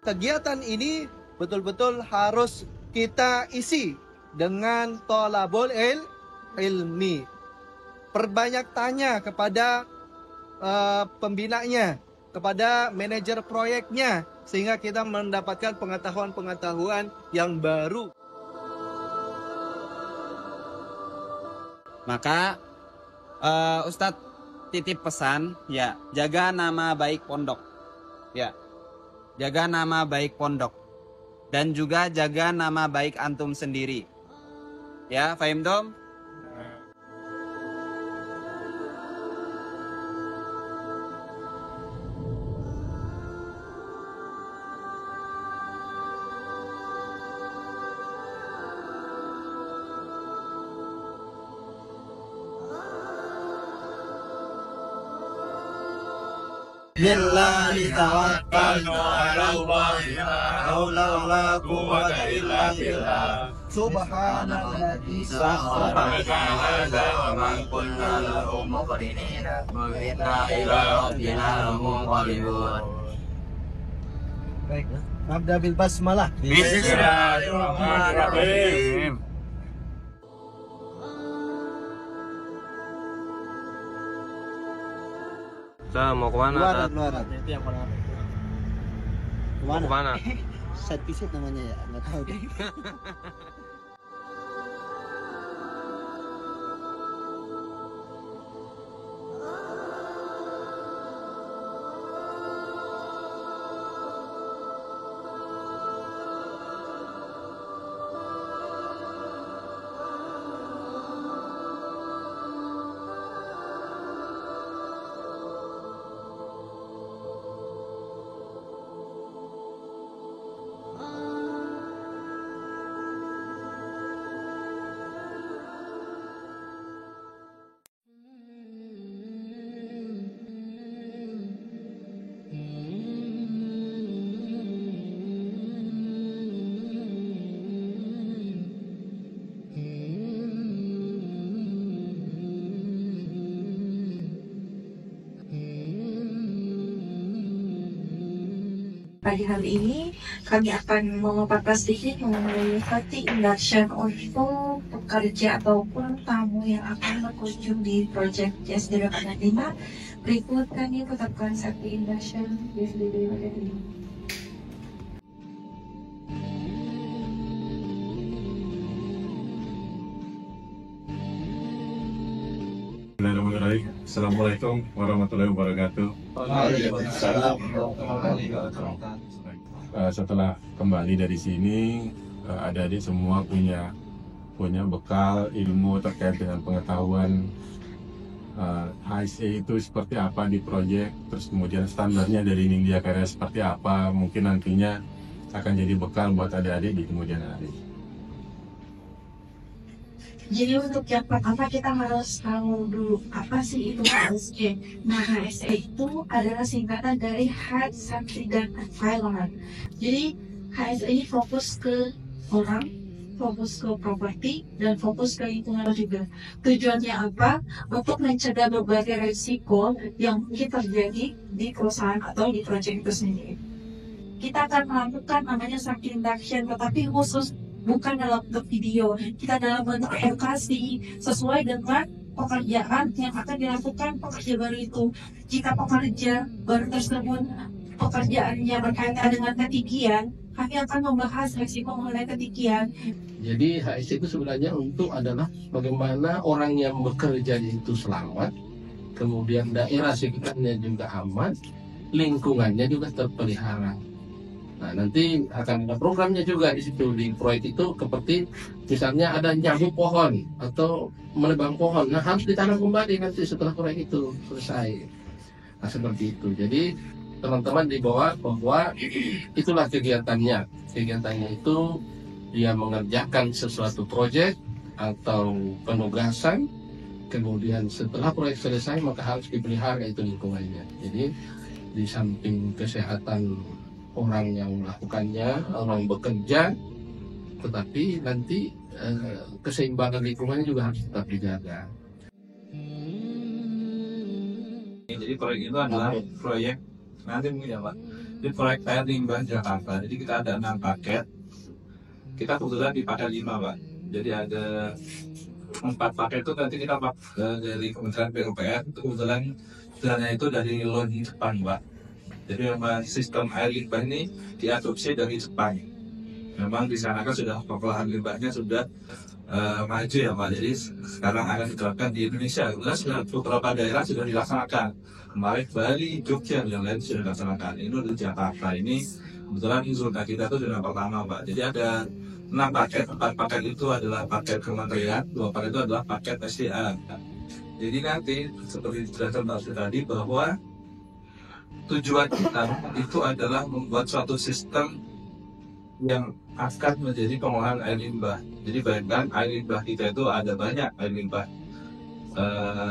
kegiatan ini betul-betul harus kita isi dengan thalabul ilmi. Perbanyak tanya kepada pembinanya, kepada manajer proyeknya, sehingga kita mendapatkan pengetahuan-pengetahuan yang baru. Maka Ustadz titip pesan, ya, jaga nama baik pondok, ya, jaga nama baik pondok, dan juga jaga nama baik antum sendiri, ya, fahim dom? Billahi tawakkalna 'ala Allah, la haula wala quwwata illa billah. Subhanalladzi sakhkhara lana hadza wa ma kunna lahu muqrinin wa inna ila rabbina lamunqalibun. Baik, nabda bil basmalah. Bismillahirrahmanirrahim. Mau kemana? Keluaran. Itu yang paling apa? Mau kemana? Side visit namanya ya, nggak tahu deh. Pagi hari ini kami akan memaparkan sedikit mengenai Fati Induction untuk pekerja ataupun tamu yang akan berkunjung di Project JSD 5. Berikut kami tetapkan Fati Induction JSD 5. Assalamualaikum warahmatullahi wabarakatuh. Setelah kembali dari sini, adik-adik semua punya bekal ilmu terkait dengan pengetahuan HSE itu seperti apa di proyek, terus kemudian standarnya dari Ningxia Karya seperti apa, mungkin nantinya akan jadi bekal buat adik-adik di kemudian hari. Jadi untuk yang pertama kita harus tahu dulu apa sih itu HSE. Nah, HSE itu adalah singkatan dari Health, Safety, dan Environment. Jadi HSE ini fokus ke orang, fokus ke properti, dan fokus ke lingkungan juga. Tujuannya apa? Untuk mencegah berbagai risiko yang mungkin terjadi di perusahaan atau di proyek itu sendiri. Kita akan melakukan namanya safety induction, tetapi khusus bukan dalam bentuk video, kita dalam bentuk edukasi sesuai dengan pekerjaan yang akan dilakukan pekerja baru itu. Jika pekerja baru tersebut pekerjaannya berkaitan dengan ketinggian, kami akan membahas risiko mengenai ketinggian. Jadi HSE itu sebenarnya adalah bagaimana orang yang bekerja itu selamat, kemudian daerah sekitarnya juga aman, lingkungannya juga terpelihara. Nah, nanti akan ada programnya juga di situ di proyek itu, seperti misalnya ada nyambung pohon atau menebang pohon. Nah, harus ditanam kembali nanti setelah proyek itu selesai. Nah, seperti itu. Jadi teman-teman dibawa bahwa itulah kegiatannya. Kegiatannya itu dia mengerjakan sesuatu proyek atau penugasan. Kemudian setelah proyek selesai maka harus dipelihara itu lingkungannya. Jadi di samping kesehatan orang yang melakukannya, orang bekerja, tetapi nanti keseimbangan lingkungannya juga harus tetap dijaga. Jadi proyek itu adalah proyek nanti mungkin ya Pak, di proyek air limbah Jakarta. Jadi kita ada 6 paket. Kita kebetulan di paket 5, Pak. Jadi ada 4 paket itu nanti kita dari Kementerian PUPR, itu kebetulan dananya itu dari loan Jepang, Pak. Jadi memang sistem air limbah ini diadopsi dari Jepang. Memang di sana kan sudah pengolahan limbahnya sudah maju ya Pak. Jadi sekarang akan diterapkan di Indonesia. Kemudian sudah beberapa daerah sudah dilaksanakan. Kemarin Bali, Jogja, yang lain sudah dilaksanakan. Ini di Jakarta ini kebetulan zona kita itu zona pertama Pak. Jadi ada 6 paket, 4 paket itu adalah paket kementerian, 2 paket itu adalah paket SDA. Jadi nanti seperti dijelaskan Pak tadi bahwa tujuan kita itu adalah membuat suatu sistem yang akan menjadi pengolahan air limbah. Jadi bayangkan air limbah kita itu ada banyak air limbah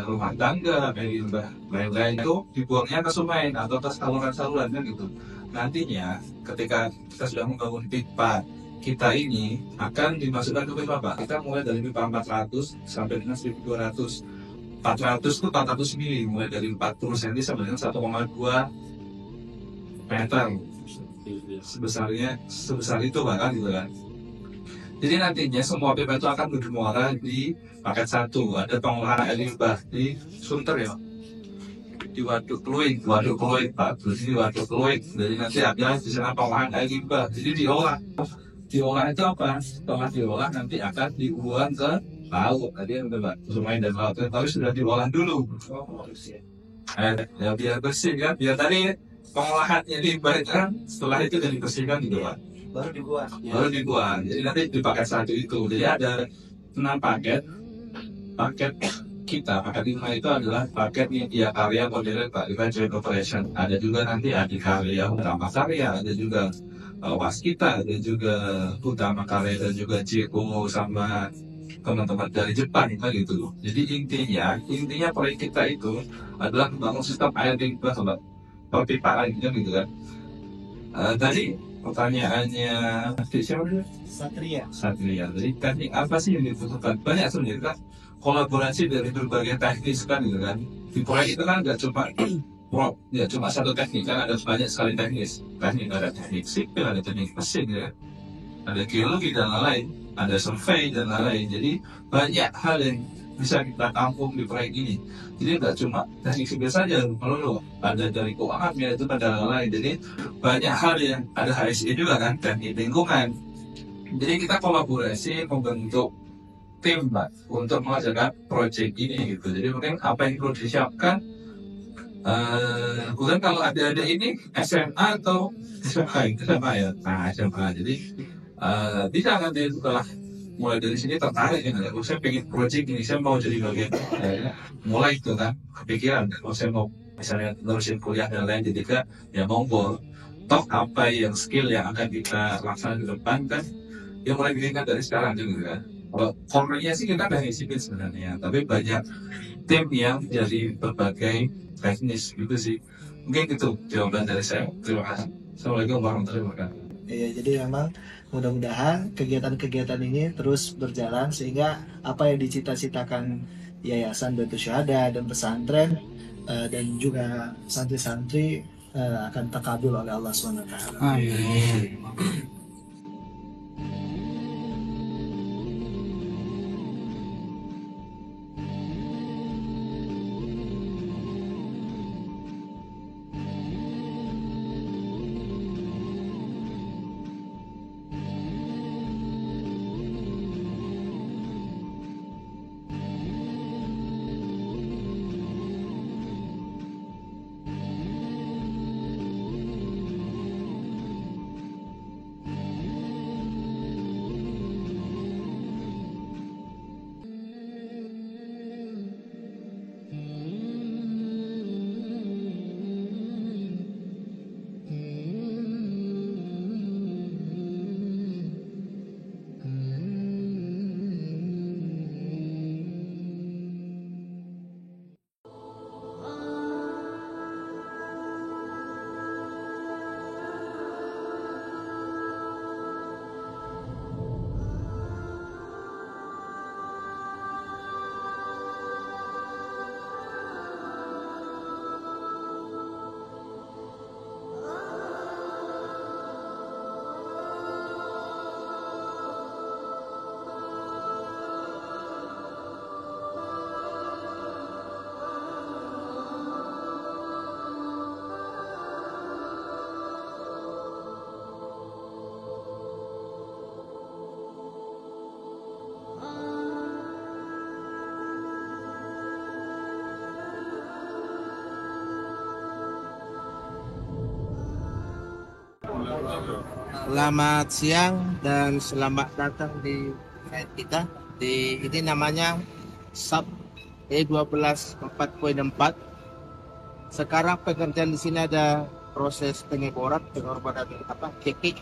rumah tangga, air limbah lain-lain itu dibuangnya ke sungai atau ke saluran-saluran kan gitu. Nantinya ketika kita sudah membangun pipa kita ini akan dimasukkan ke pipa Pak. Kita mulai dari pipa 400 sampai dengan 1200. 400 itu 400 mili, mulai dari 40 cm sampai dengan 1,2 meter. Sebesar itu bahkan gitu kan. Jadi nantinya semua pipa itu akan bermuara di paket 1. Ada pengolahan air limbah di Sunter ya, di Waduk Pluit Pak. Terus ini Waduk Pluit. Jadi nanti ada di sana pengolahan air limbah. Jadi diolah itu apa? Setelah diolah nanti akan dibuang ke laut. Tadi yang Pak, sungai dan laut. Tapi sudah diolah dulu. Ya biar bersih kan. Biar tadi pengolahannya limbah kan setelah itu jadi bersihkan gitu Pak. Baru dibuang. Jadi nanti di paket 1 itu. Jadi ada 6 paket. Paket kita, paket 5 itu adalah paket Nitya Karya modern Pak, Event Joint Operation. Ada juga nanti Adikarya, Utama Karya, ada juga Waskita, ada juga Utama Karya dan juga JO sama teman-teman dari Jepang gitu. Jadi intinya proyek kita itu adalah membangun sistem air limbah Pak. Perpipaan gitu kan. Tadi pertanyaannya siapa dulu? Satria. Jadi teknik apa sih yang dibutuhkan? Banyak sebenarnya kan kolaborasi dari berbagai teknis kan gitu kan. Di proyek itu kan nggak cuma satu teknik kan, ada banyak sekali teknis. Ada teknik sipil, ada teknik mesin ya. Ada geologi dan lain-lain, ada survei dan lain-lain. Jadi banyak hal yang bisa kita tampung di proyek ini. Jadi nggak cuma teknik sipil saja, kalau ada dari keuangan, itu ada lain. Jadi banyak hal yang ada HSE juga kan, teknik lingkungan. Jadi kita kolaborasi membentuk tim Pak untuk mengerjakan proyek ini gitu. Jadi mungkin apa yang perlu disiapkan, kemudian kalau ada ini SMA atau SMA ya, SMA. Jadi bisa nanti setelah mulai dari sini tertarik ya, saya pengen proyek ini, saya mau jadi bagian mulai itu kan kepikiran, kalau saya mau misalnya terusin kuliah dan lain, jadi ya monggo, toh apa yang skill yang akan kita laksanakan ke depan kan ya mulai diingat dari sekarang juga kan. Kalau core-nya sih kita dari sipil sebenarnya, tapi banyak tim yang jadi berbagai teknis gitu sih. Mungkin itu jawaban dari saya. Terima kasih. Assalamualaikum warahmatullahi wabarakatuh. Iya, jadi memang mudah-mudahan kegiatan-kegiatan ini terus berjalan sehingga apa yang dicita-citakan Yayasan Baitul Syuhada dan pesantren dan juga santri-santri akan takabul oleh Allah SWT. Amin. Selamat siang dan selamat datang di event kita. Ini namanya SAP E12 4.4. Sekarang pekerjaan di sini ada proses pengeboran, kekik.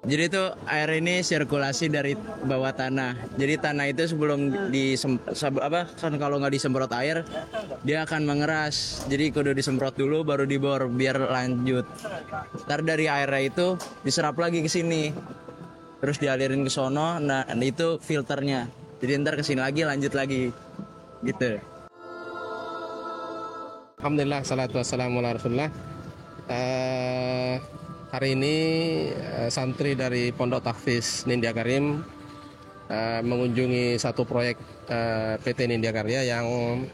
Jadi itu air ini sirkulasi dari bawah tanah. Jadi tanah itu sebelum kalau nggak disemprot air, dia akan mengeras. Jadi kudu disemprot dulu baru dibor biar lanjut. Ntar dari airnya itu diserap lagi ke sini. Terus dialirin ke sono, nah itu filternya. Jadi ntar ke sini lagi lanjut lagi. Gitu. Alhamdulillah, salatu wassalamu ala rasulillah. Hari ini santri dari Pondok Tahfiz Nindya Karim mengunjungi satu proyek PT Nindya Karya yang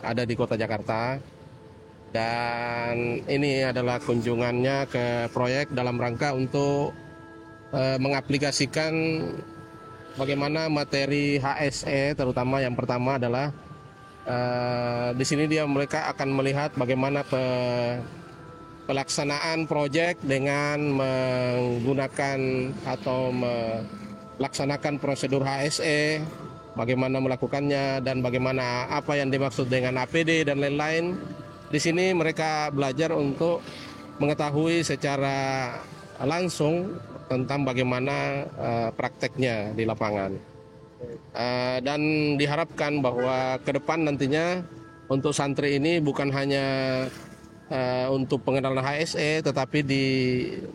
ada di Kota Jakarta. Dan ini adalah kunjungannya ke proyek dalam rangka untuk mengaplikasikan bagaimana materi HSE, terutama yang pertama adalah di sini mereka akan melihat bagaimana pelaksanaan proyek dengan menggunakan atau melaksanakan prosedur HSE, bagaimana melakukannya dan bagaimana apa yang dimaksud dengan APD dan lain-lain. Di sini mereka belajar untuk mengetahui secara langsung tentang bagaimana prakteknya di lapangan. Dan diharapkan bahwa ke depan nantinya untuk santri ini bukan hanya untuk pengenalan HSE, tetapi di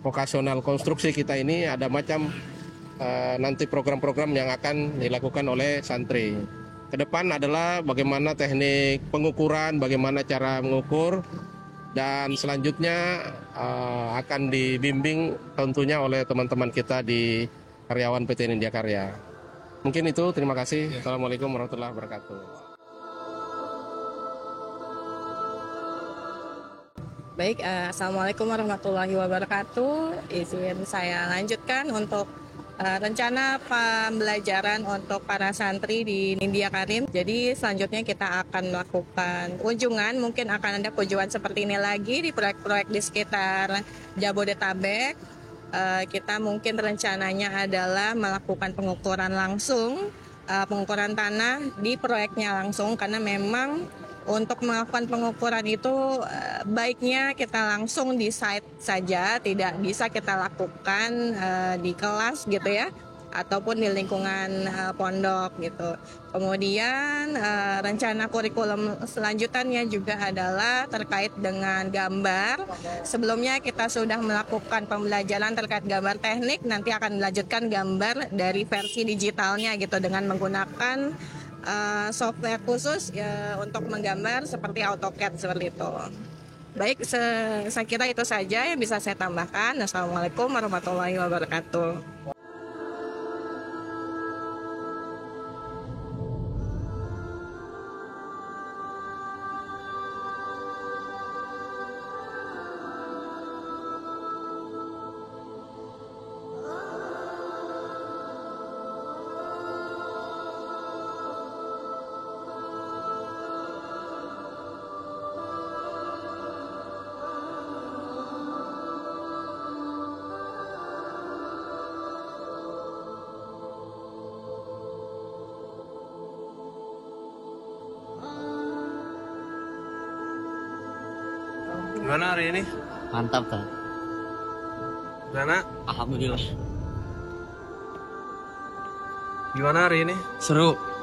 vokasional konstruksi kita ini ada macam nanti program-program yang akan dilakukan oleh santri. Ke depan adalah bagaimana teknik pengukuran, bagaimana cara mengukur, dan selanjutnya akan dibimbing tentunya oleh teman-teman kita di karyawan PT Nindya Karya. Mungkin itu, terima kasih. Assalamualaikum warahmatullahi wabarakatuh. Baik, Assalamualaikum warahmatullahi wabarakatuh. Izin saya lanjutkan untuk rencana pembelajaran untuk para santri di Nindya Karim. Jadi selanjutnya kita akan melakukan kunjungan, mungkin akan ada kunjungan seperti ini lagi di proyek-proyek di sekitar Jabodetabek. Kita mungkin rencananya adalah melakukan pengukuran langsung, pengukuran tanah di proyeknya langsung, karena memang untuk melakukan pengukuran itu baiknya kita langsung di site saja, tidak bisa kita lakukan di kelas gitu ya, ataupun di lingkungan pondok gitu. Kemudian rencana kurikulum selanjutannya juga adalah terkait dengan gambar. Sebelumnya kita sudah melakukan pembelajaran terkait gambar teknik, nanti akan dilanjutkan gambar dari versi digitalnya gitu dengan menggunakan software khusus untuk menggambar seperti AutoCAD seperti itu. Baik, saya kira itu saja yang bisa saya tambahkan. Assalamualaikum warahmatullahi wabarakatuh. Gimana hari ini? Mantap kan? Gimana? Alhamdulillah. Gimana hari ini? Seru.